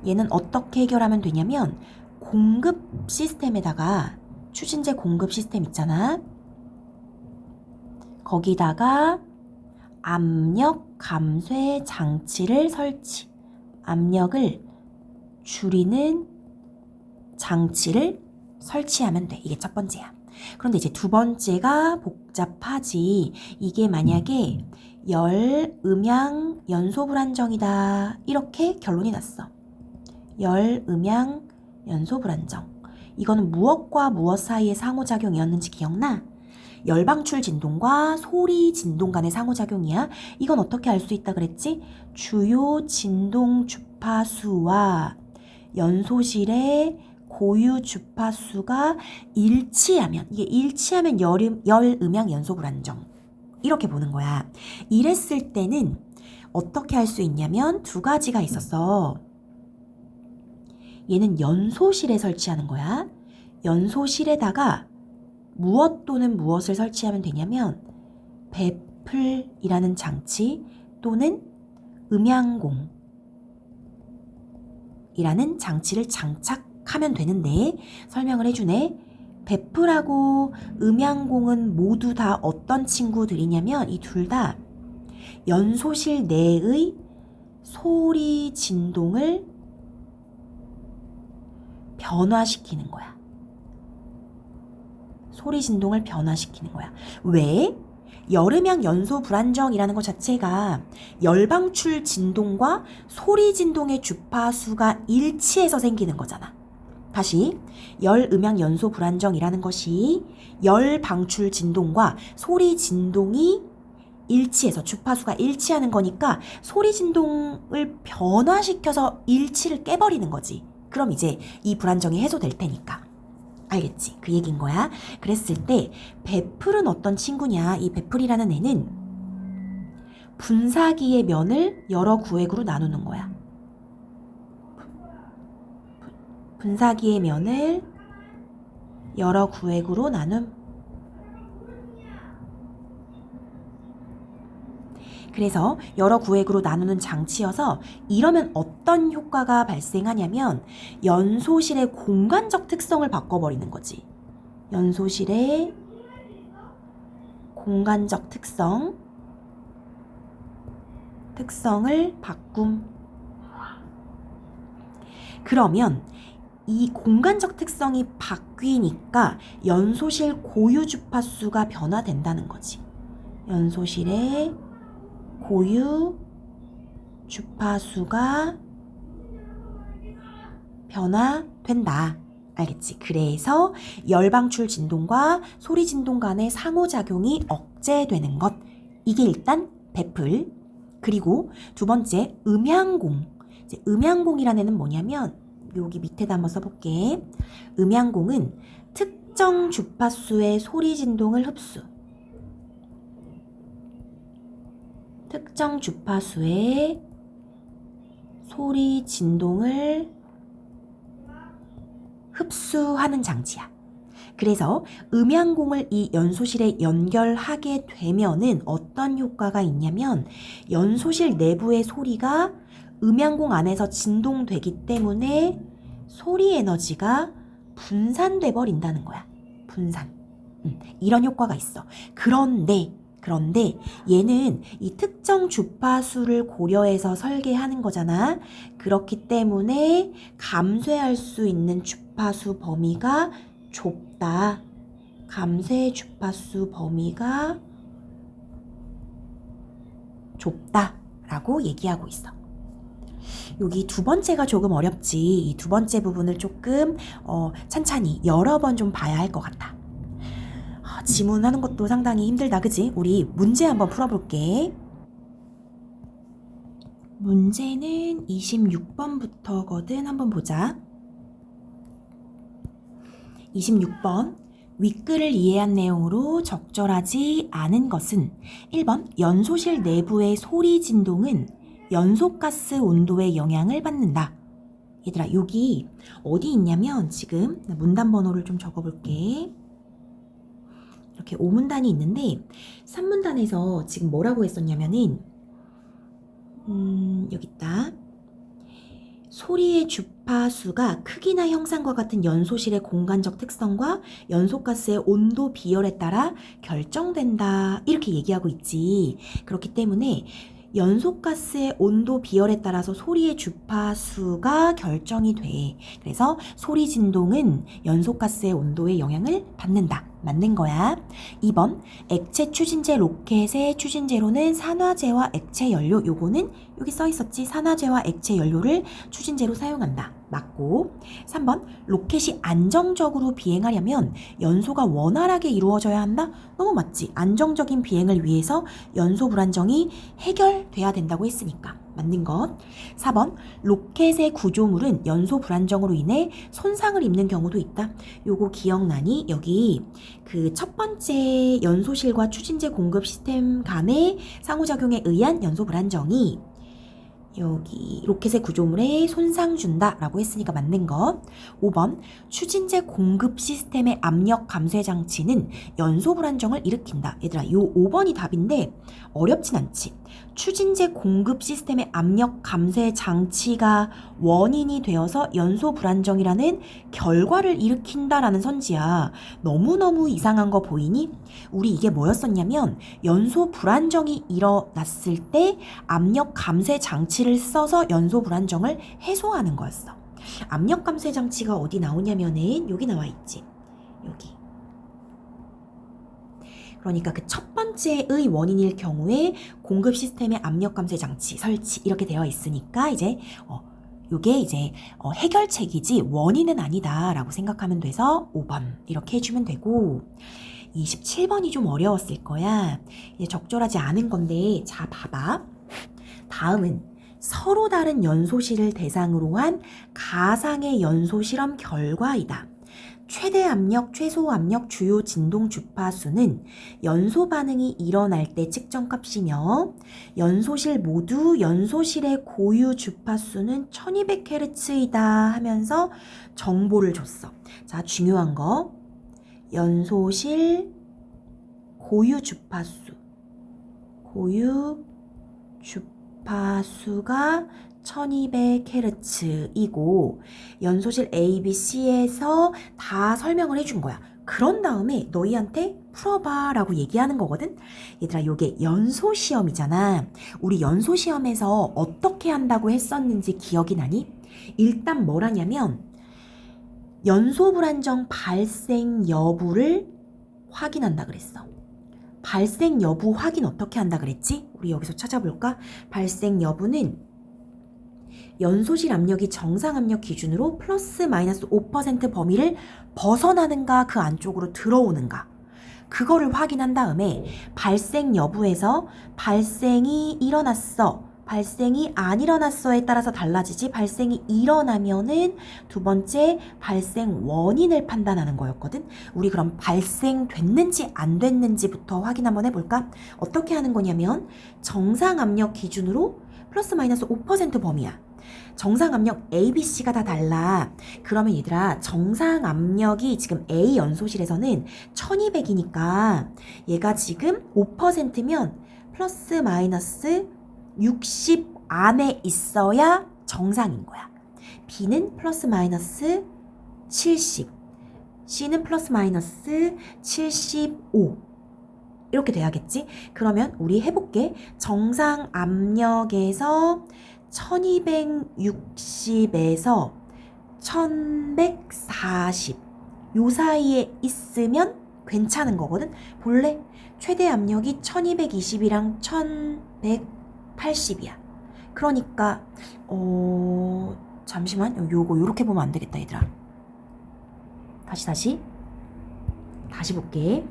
얘는 어떻게 해결하면 되냐면 공급 시스템에다가 추진제 공급 시스템 있잖아. 거기다가 압력 감쇄 장치를 설치. 압력을 줄이는 장치를 설치하면 돼. 이게 첫 번째야. 그런데 이제 두 번째가 복잡하지. 이게 만약에 열 음양 연소 불안정이다. 이렇게 결론이 났어. 열 음양 연소 불안정. 이거는 무엇과 무엇 사이의 상호작용이었는지 기억나? 열방출 진동과 소리 진동 간의 상호작용이야. 이건 어떻게 알 수 있다 그랬지? 주요 진동 주파수와 연소실의 고유 주파수가 일치하면, 이게 일치하면 열 음양 연소 불안정 이렇게 보는 거야. 이랬을 때는 어떻게 할 수 있냐면 두 가지가 있었어. 얘는 연소실에 설치하는 거야. 연소실에다가 무엇 또는 무엇을 설치하면 되냐면 배플이라는 장치 또는 음양공이라는 장치를 장착하면 되는데 설명을 해주네. 배플하고 음양공은 모두 다 어떤 친구들이냐면 이 둘 다 연소실 내의 소리 진동을 변화시키는 거야. 소리 진동을 변화시키는 거야. 왜? 열음양 연소 불안정이라는 것 자체가 열방출 진동과 소리 진동의 주파수가 일치해서 생기는 거잖아. 다시 열음양 연소 불안정이라는 것이 열방출 진동과 소리 진동이 일치해서 주파수가 일치하는 거니까 소리 진동을 변화시켜서 일치를 깨버리는 거지. 그럼 이제 이 불안정이 해소될 테니까. 알겠지? 그 얘기인 거야. 그랬을 때 배플은 어떤 친구냐? 이 배플이라는 애는 분사기의 면을 여러 구획으로 나누는 거야. 분사기의 면을 여러 구획으로 나눔. 그래서 여러 구획으로 나누는 장치여서 이러면 어떤 효과가 발생하냐면 연소실의 공간적 특성을 바꿔버리는 거지. 연소실의 공간적 특성을 바꿈. 그러면 이 공간적 특성이 바뀌니까 연소실 고유 주파수가 변화된다는 거지. 연소실의 고유 주파수가 변화된다. 알겠지? 그래서 열방출 진동과 소리 진동 간의 상호작용이 억제되는 것. 이게 일단 배플. 그리고 두 번째 음양공. 이제 음양공이라는 애는 뭐냐면 여기 밑에다 한번 써볼게. 음양공은 특정 주파수의 소리 진동을 흡수. 특정 주파수의 소리 진동을 흡수하는 장치야. 그래서 음양공을 이 연소실에 연결하게 되면은 어떤 효과가 있냐면 연소실 내부의 소리가 음양공 안에서 진동되기 때문에 소리 에너지가 분산돼 버린다는 거야. 분산. 이런 효과가 있어. 그런데 얘는 이 특정 주파수를 고려해서 설계하는 거잖아. 그렇기 때문에 감쇄할 수 있는 주파수 범위가 좁다. 감쇄 주파수 범위가 좁다라고 얘기하고 있어. 여기 두 번째가 조금 어렵지. 이 두 번째 부분을 조금 찬찬히 여러 번 좀 봐야 할 것 같아. 지문하는 것도 상당히 힘들다, 그지? 우리 문제 한번 풀어볼게. 문제는 26번부터거든. 한번 보자. 26번. 윗글을 이해한 내용으로 적절하지 않은 것은 1번 연소실 내부의 소리 진동은 연소가스 온도에 영향을 받는다. 얘들아 여기 어디 있냐면 지금 문단 번호를 좀 적어볼게. 이렇게 5문단이 있는데 3문단에서 지금 뭐라고 했었냐면은 여기 있다. 소리의 주파수가 크기나 형상과 같은 연소실의 공간적 특성과 연소가스의 온도 비열에 따라 결정된다. 이렇게 얘기하고 있지. 그렇기 때문에 연소가스의 온도 비열에 따라서 소리의 주파수가 결정이 돼. 그래서 소리 진동은 연소가스의 온도에 영향을 받는다. 맞는 거야. 2번 액체 추진제 로켓의 추진제로는 산화제와 액체 연료, 요거는 여기 써 있었지. 산화제와 액체 연료를 추진제로 사용한다. 맞고. 3번 로켓이 안정적으로 비행하려면 연소가 원활하게 이루어져야 한다. 너무 맞지. 안정적인 비행을 위해서 연소 불안정이 해결돼야 된다고 했으니까 맞는 것. 4번 로켓의 구조물은 연소 불안정으로 인해 손상을 입는 경우도 있다. 요거 기억나니? 여기 그 첫 번째 연소실과 추진제 공급 시스템 간의 상호작용에 의한 연소 불안정이 여기 로켓의 구조물에 손상 준다 라고 했으니까 맞는 것. 5번 추진제 공급 시스템의 압력 감쇄 장치는 연소 불안정을 일으킨다. 얘들아 요 5번이 답인데 어렵진 않지. 추진제 공급 시스템의 압력 감쇄 장치가 원인이 되어서 연소 불안정이라는 결과를 일으킨다라는 선지야. 너무너무 이상한 거 보이니? 우리 이게 뭐였었냐면 연소 불안정이 일어났을 때 압력 감쇄 장치를 써서 연소 불안정을 해소하는 거였어. 압력 감쇄 장치가 어디 나오냐면은 여기 나와 있지. 여기. 그러니까 그 첫 번째의 원인일 경우에 공급 시스템의 압력 감쇄 장치 설치 이렇게 되어 있으니까 이제 요게 이제 해결책이지 원인은 아니다라고 생각하면 돼서 5번 이렇게 해주면 되고 27번이 좀 어려웠을 거야. 이제 적절하지 않은 건데 자 봐봐. 다음은 서로 다른 연소실을 대상으로 한 가상의 연소 실험 결과이다. 최대 압력, 최소 압력, 주요 진동 주파수는 연소 반응이 일어날 때 측정값이며 연소실 모두 연소실의 고유 주파수는 1200Hz이다 하면서 정보를 줬어. 자, 중요한 거. 연소실 고유 주파수. 고유 주파수가 1200Hz이고 연소실 A, B, C에서 다 설명을 해준 거야. 그런 다음에 너희한테 풀어봐 라고 얘기하는 거거든. 얘들아 요게 연소시험이잖아. 우리 연소시험에서 어떻게 한다고 했었는지 기억이 나니? 일단 뭘 하냐면 연소 불안정 발생 여부를 확인한다 그랬어. 발생 여부 확인 어떻게 한다 그랬지? 우리 여기서 찾아볼까? 발생 여부는 연소실 압력이 정상 압력 기준으로 플러스 마이너스 5% 범위를 벗어나는가 그 안쪽으로 들어오는가 그거를 확인한 다음에 발생 여부에서 발생이 일어났어 발생이 안 일어났어에 따라서 달라지지 발생이 일어나면은 두 번째 발생 원인을 판단하는 거였거든. 우리 그럼 발생됐는지 안 됐는지부터 확인 한번 해볼까? 어떻게 하는 거냐면 정상 압력 기준으로 플러스 마이너스 5% 범위야. 정상 압력 A, B, C가 다 달라. 그러면 얘들아 정상 압력이 지금 A 연소실에서는 1200이니까 얘가 지금 5%면 플러스 마이너스 60 안에 있어야 정상인 거야. B는 플러스 마이너스 70, C는 플러스 마이너스 75 이렇게 돼야겠지? 그러면 우리 해볼게. 정상 압력에서 1260에서 1140 요 사이에 있으면 괜찮은 거거든. 볼래? 최대 압력이 1220이랑 1180이야. 그러니까 잠시만 요거 요렇게 보면 안 되겠다 얘들아. 다시 볼게.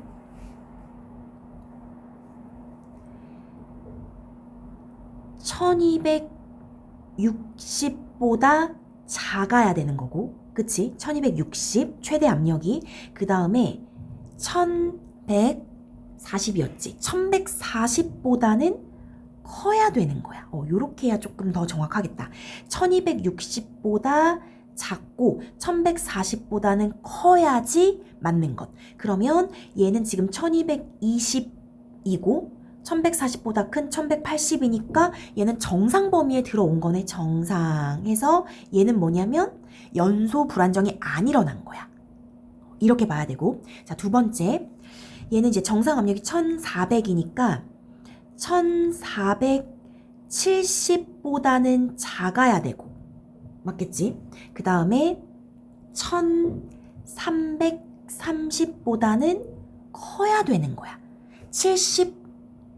1260보다 작아야 되는 거고, 그치? 1260 최대 압력이. 그 다음에 1140이었지. 1140보다는 커야 되는 거야. 요렇게 해야 조금 더 정확하겠다. 1260보다 작고 1140보다는 커야지 맞는 것. 그러면 얘는 지금 1220이고 1140보다 큰 1180이니까 얘는 정상 범위에 들어온 거네. 정상에서 얘는 뭐냐면 연소 불안정이 안 일어난 거야. 이렇게 봐야 되고, 자, 두 번째, 얘는 이제 정상 압력이 1400이니까 1470보다는 작아야 되고, 맞겠지? 그 다음에 1330보다는 커야 되는 거야. 70,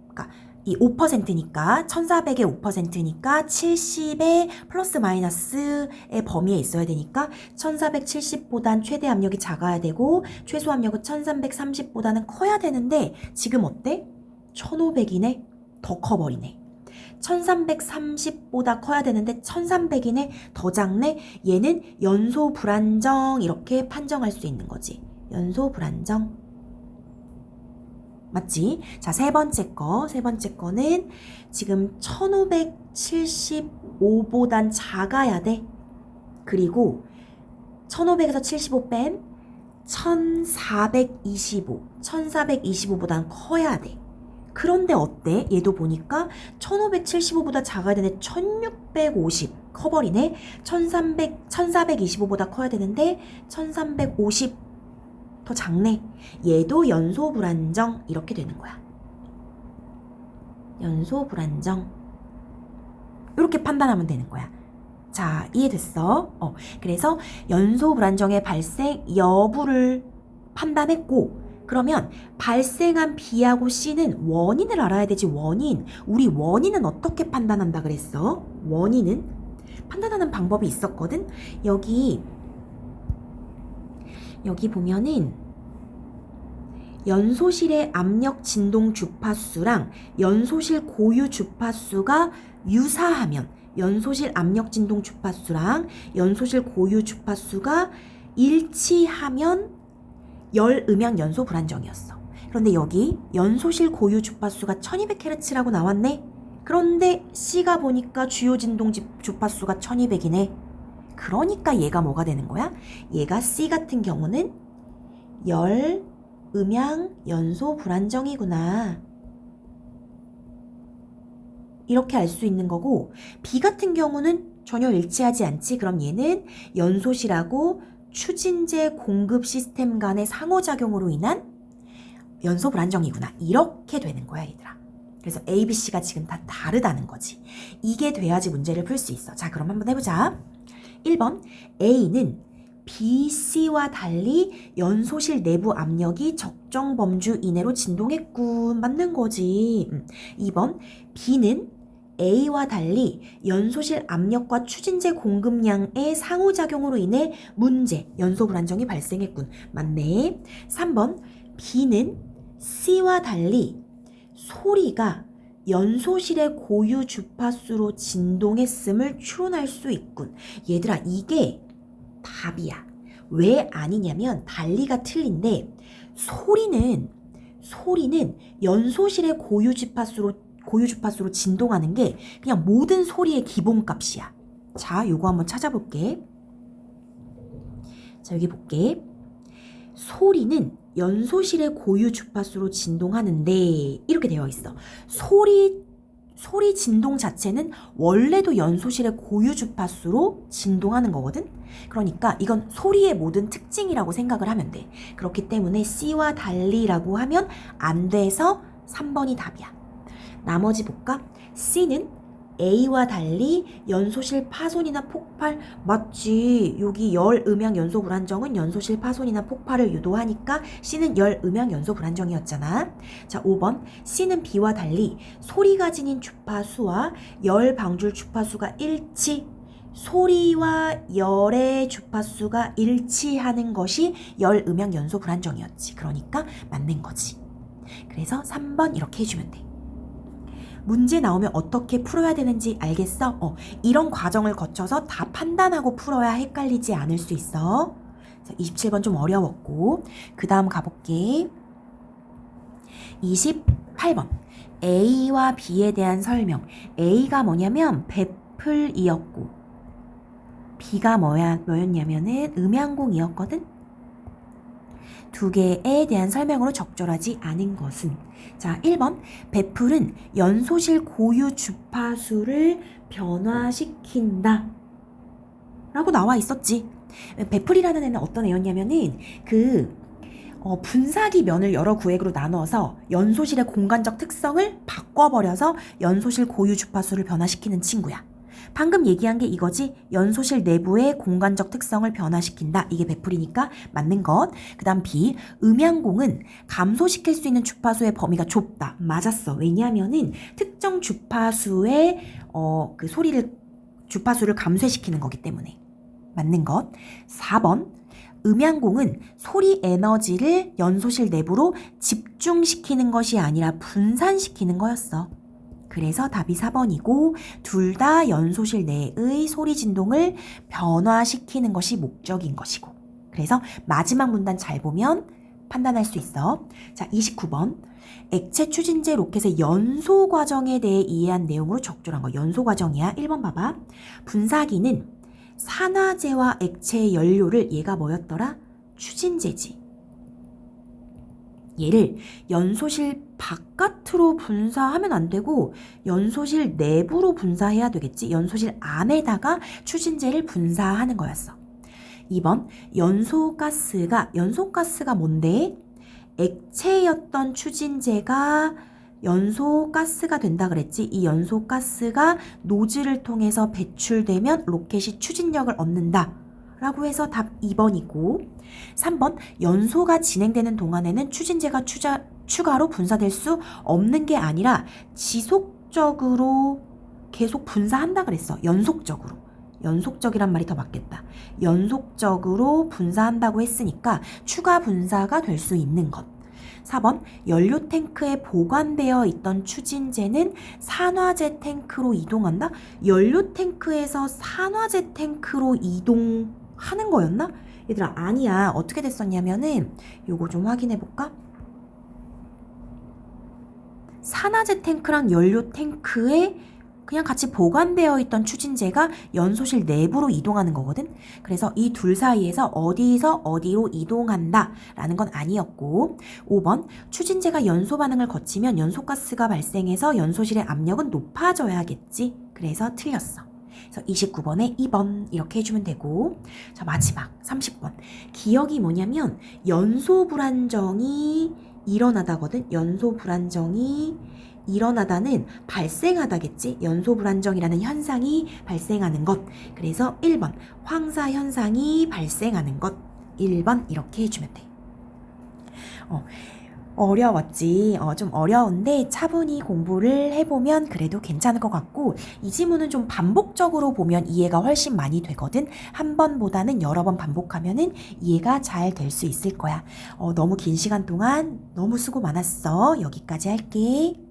그러니까 이 5%니까 1400의 5%니까 70의 플러스 마이너스의 범위에 있어야 되니까 1470보단 최대 압력이 작아야 되고 최소 압력은 1330보다는 커야 되는데 지금 어때? 1500이네? 더 커버리네. 1330보다 커야 되는데 1300이네? 더 작네? 얘는 연소 불안정 이렇게 판정할 수 있는 거지. 연소 불안정. 맞지? 자, 세 번째 거는 지금 1575보단 작아야 돼. 그리고 1500에서 75 뺀 1425보단 커야 돼. 그런데 어때? 얘도 보니까 1575보다 작아야 되는데 1650 커버리네. 1425보다 커야 되는데 1350 더 작네. 얘도 연소 불안정 이렇게 되는 거야. 연소 불안정 이렇게 판단하면 되는 거야. 자, 이해됐어? 그래서 연소 불안정의 발생 여부를 판단했고 그러면 발생한 B하고 C는 원인을 알아야 되지. 원인. 우리 원인은 어떻게 판단한다 그랬어? 원인은 판단하는 방법이 있었거든. 여기 보면은 연소실의 압력 진동 주파수랑 연소실 고유 주파수가 유사하면 연소실 압력 진동 주파수랑 연소실 고유 주파수가 일치하면 열음양 연소 불안정이었어. 그런데 여기 연소실 고유 주파수가 1200Hz라고 나왔네. 그런데 C가 보니까 주요 진동 주파수가 1200이네. 그러니까 얘가 뭐가 되는 거야? 얘가 C 같은 경우는 열음양 연소 불안정이구나. 이렇게 알 수 있는 거고 B 같은 경우는 전혀 일치하지 않지. 그럼 얘는 연소실하고 추진제 공급 시스템 간의 상호작용으로 인한 연소 불안정이구나. 이렇게 되는 거야, 얘들아. 그래서 A, B, C가 지금 다 다르다는 거지. 이게 돼야지 문제를 풀 수 있어. 자, 그럼 한번 해보자. 1번 A는 B, C와 달리 연소실 내부 압력이 적정 범주 이내로 진동했군. 맞는 거지. 2번 B는 A와 달리 연소실 압력과 추진제 공급량의 상호작용으로 인해 문제, 연소 불안정이 발생했군. 맞네. 3번 B는 C와 달리 소리가 연소실의 고유 주파수로 진동했음을 추론할 수 있군. 얘들아, 이게 답이야. 왜 아니냐면 달리가 틀린데 소리는 연소실의 고유 주파수로 진동하는 게 그냥 모든 소리의 기본값이야. 자, 요거 한번 찾아볼게. 자, 여기 볼게. 소리는 연소실의 고유 주파수로 진동하는데 이렇게 되어 있어. 소리 진동 자체는 원래도 연소실의 고유 주파수로 진동하는 거거든. 그러니까 이건 소리의 모든 특징이라고 생각을 하면 돼. 그렇기 때문에 C와 달리라고 하면 안 돼서 3번이 답이야. 나머지 볼까? C는 A와 달리 연소실 파손이나 폭발. 맞지. 여기 열음양 연소 불안정은 연소실 파손이나 폭발을 유도하니까 C는 열음양 연소 불안정이었잖아. 자, 5번 C는 B와 달리 소리가 지닌 주파수와 열 방출 주파수가 일치. 소리와 열의 주파수가 일치하는 것이 열음양 연소 불안정이었지. 그러니까 맞는 거지. 그래서 3번 이렇게 해주면 돼. 문제 나오면 어떻게 풀어야 되는지 알겠어? 이런 과정을 거쳐서 다 판단하고 풀어야 헷갈리지 않을 수 있어. 27번 좀 어려웠고, 그 다음 가볼게. 28번. A와 B에 대한 설명. A가 뭐냐면 베풀이었고, B가 뭐였냐면은 음양공이었거든? 두 개에 대한 설명으로 적절하지 않은 것은. 자, 1번. 베풀은 연소실 고유 주파수를 변화시킨다 라고 나와 있었지. 베풀이라는 애는 어떤 애였냐면은 분사기 면을 여러 구획으로 나눠서 연소실의 공간적 특성을 바꿔버려서 연소실 고유 주파수를 변화시키는 친구야. 방금 얘기한 게 이거지. 연소실 내부의 공간적 특성을 변화시킨다. 이게 베풀이니까 맞는 것. 그 다음 B. 음양공은 감소시킬 수 있는 주파수의 범위가 좁다. 맞았어. 왜냐하면은 특정 주파수의 주파수를 감쇄시키는 거기 때문에. 맞는 것. 4번. 음양공은 소리 에너지를 연소실 내부로 집중시키는 것이 아니라 분산시키는 거였어. 그래서 답이 4번이고 둘 다 연소실 내의 소리 진동을 변화시키는 것이 목적인 것이고. 그래서 마지막 문단 잘 보면 판단할 수 있어. 자, 29번. 액체 추진제 로켓의 연소 과정에 대해 이해한 내용으로 적절한 거. 연소 과정이야. 1번 봐봐. 분사기는 산화제와 액체 연료를 얘가 뭐였더라? 추진제지. 얘를 연소실 바깥으로 분사하면 안 되고 연소실 내부로 분사해야 되겠지. 연소실 안에다가 추진제를 분사하는 거였어. 2번. 연소가스가 뭔데? 액체였던 추진제가 연소가스가 된다 그랬지. 이 연소가스가 노즐을 통해서 배출되면 로켓이 추진력을 얻는다 라고 해서 답 2번이고, 3번. 연소가 진행되는 동안에는 추진제가 추가로 분사될 수 없는 게 아니라 지속적으로 계속 분사한다 그랬어. 연속적이란 말이 더 맞겠다. 연속적으로 분사한다고 했으니까 추가 분사가 될 수 있는 것. 4번. 연료 탱크에 보관되어 있던 추진제는 산화제 탱크로 이동한다? 연료 탱크에서 산화제 탱크로 이동하는 거였나? 얘들아, 아니야. 어떻게 됐었냐면은 요거 좀 확인해 볼까? 산화제 탱크랑 연료 탱크에 그냥 같이 보관되어 있던 추진제가 연소실 내부로 이동하는 거거든. 그래서 이 둘 사이에서 어디서 어디로 이동한다 라는 건 아니었고. 5번. 추진제가 연소 반응을 거치면 연소가스가 발생해서 연소실의 압력은 높아져야겠지. 그래서 틀렸어. 그래서 29번에 2번 이렇게 해주면 되고. 자, 마지막 30번. 기억이 뭐냐면 연소 불안정이 일어나다거든. 연소 불안정이 일어나다는 발생하다겠지. 연소 불안정이라는 현상이 발생하는 것. 그래서 1번 황사 현상이 발생하는 것. 1번 이렇게 해주면 돼. 어려웠지. 좀 어려운데 차분히 공부를 해보면 그래도 괜찮을 것 같고, 이 지문은 좀 반복적으로 보면 이해가 훨씬 많이 되거든. 한 번보다는 여러 번 반복하면은 이해가 잘 될 수 있을 거야. 너무 긴 시간 동안 너무 수고 많았어. 여기까지 할게.